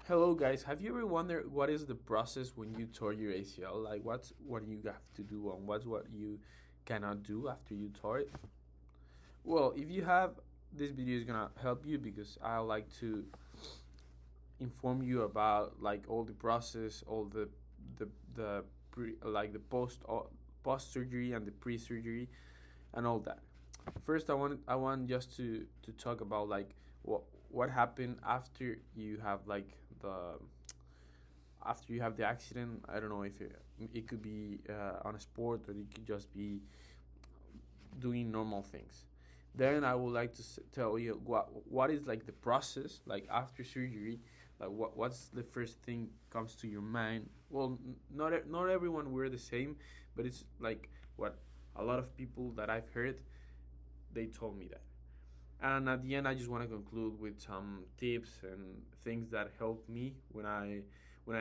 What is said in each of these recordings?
Hello, guys. Have you ever wondered what is the process when you tore your ACL? Like, what's what you have to do and what's what you cannot do after you tore it? Well, if you have, this video is gonna help you because I like to inform you about like all the process, all the pre, like the post surgery and the pre surgery and all that. First, I want just to talk about like what happened after you have like the after you have the accident. I don't know if it could be on a sport or it could just be doing normal things. Then I would like to tell you what is like the process like after surgery, like what's the first thing comes to your mind. Well, not everyone were the same, but it's like what a lot of people that I've heard, they told me that. And at the end, I just want to conclude with some tips and things that helped me when I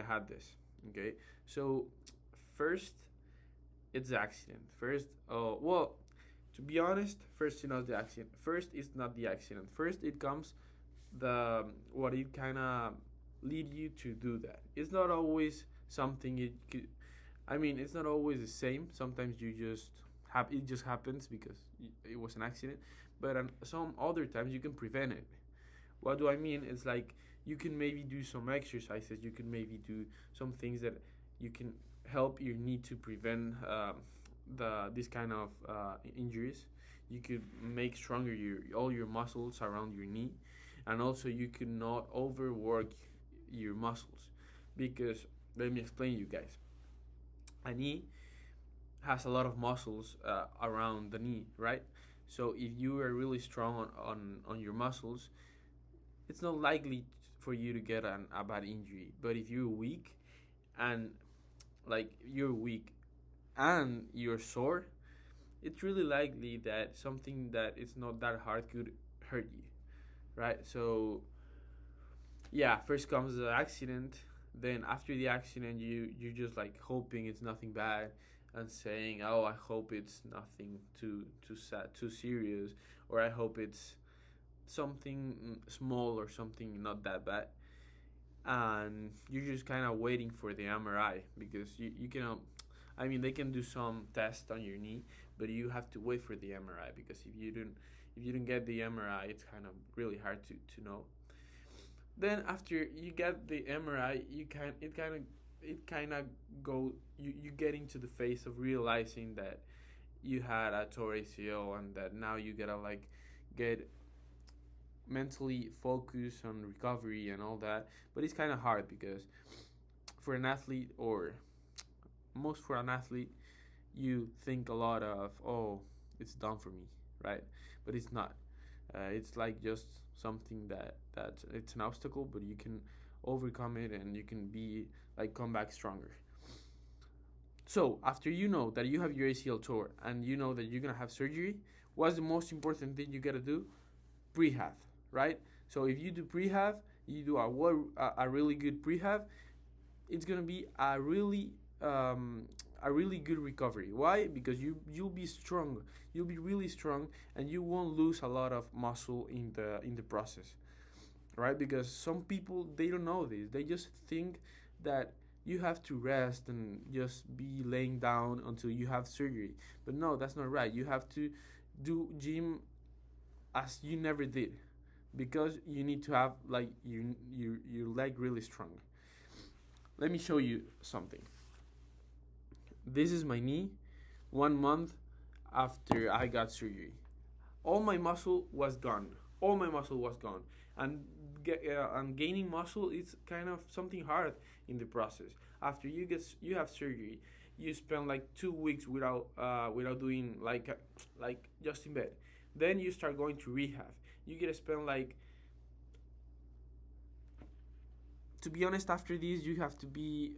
had this. Okay, so first, it's the accident. First, well, to be honest, first it's not the accident. First, it's not the accident. First, it comes the what it kind of lead you to do that. It's not always something it could. I mean, it's not always the same. Sometimes you just have it just happens because it was an accident, but some other times you can prevent it. What do I mean? It's like you can maybe do some exercises. You can maybe do some things that you can help your knee to prevent the this kind of injuries. You could make stronger your all your muscles around your knee, and also you could not overwork your muscles because let me explain you guys. A knee has a lot of muscles around the knee, right? So if you are really strong on your muscles, it's not likely for you to get a bad injury. But if you're weak and like you're weak and you're sore, it's really likely that something that it's not that hard could hurt you, right? So yeah, first comes the accident. Then after the accident, you're just like hoping it's nothing bad and saying, "Oh, I hope it's nothing too sad, too serious," or "I hope it's something small or something not that bad." And you're just kind of waiting for the MRI because you cannot. I mean, they can do some tests on your knee, but you have to wait for the MRI because if you don't get the MRI, it's kind of really hard to know. Then after you get the MRI, it kind of go you get into the phase of realizing that you had a torn ACL and that now you gotta like get mentally focused on recovery and all that. But it's kind of hard because for an athlete or most for an athlete, you think a lot of, oh, it's done for me, right? But it's not. It's like just something that it's an obstacle, but you can overcome it and you can be like come back stronger. So after you know that you have your ACL tour and you know that you're gonna have surgery, what's the most important thing you gotta do? Prehab, right? So if you do prehab, you do a really good prehab, it's gonna be a really good recovery. Why? Because you'll be strong, you'll be really strong, and you won't lose a lot of muscle in the process, right? Because some people they don't know this. They just think that you have to rest and just be laying down until you have surgery. But no, that's not right. You have to do gym as you never did because you need to have like your leg really strong. Let me show you something. This is my knee 1 month after I got surgery. All my muscle was gone. All my muscle was gone. And and gaining muscle is kind of something hard in the process. After you have surgery, you spend like 2 weeks without doing like just in bed. Then you start going to rehab. You get to spend like, to be honest, after this you have to be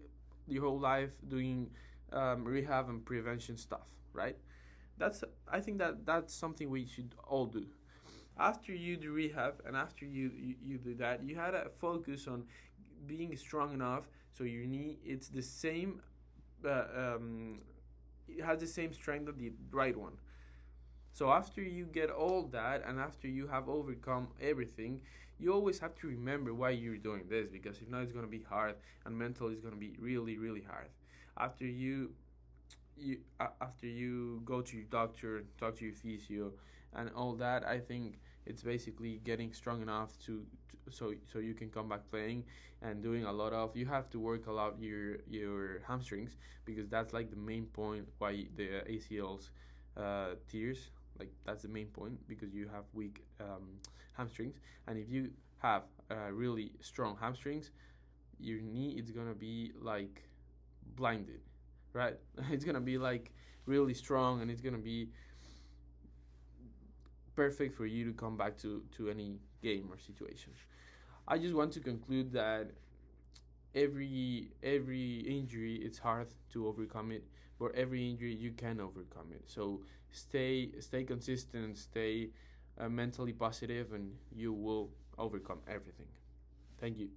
your whole life doing rehab and prevention stuff, right? That's I think that's something we should all do. After you do rehab and after you do that, you had to focus on being strong enough so your knee it's the same, uh, um, it has the same strength of the right one. So after you get all that and after you have overcome everything, you always have to remember why you're doing this, because if not, it's gonna be hard and mental is gonna be really really hard. After after you go to your doctor, talk to your physio, and all that, I think it's basically getting strong enough so you can come back playing and doing a lot of. You have to work a lot your hamstrings, because that's like the main point why the ACLs tears. Like that's the main point, because you have weak hamstrings, and if you have really strong hamstrings, your knee is gonna be like blinded, right? It's gonna be like really strong, and it's gonna be perfect for you to come back to any game or situation. I just want to conclude that every injury it's hard to overcome it, but every injury you can overcome it. So stay consistent, stay mentally positive, and you will overcome everything. Thank you.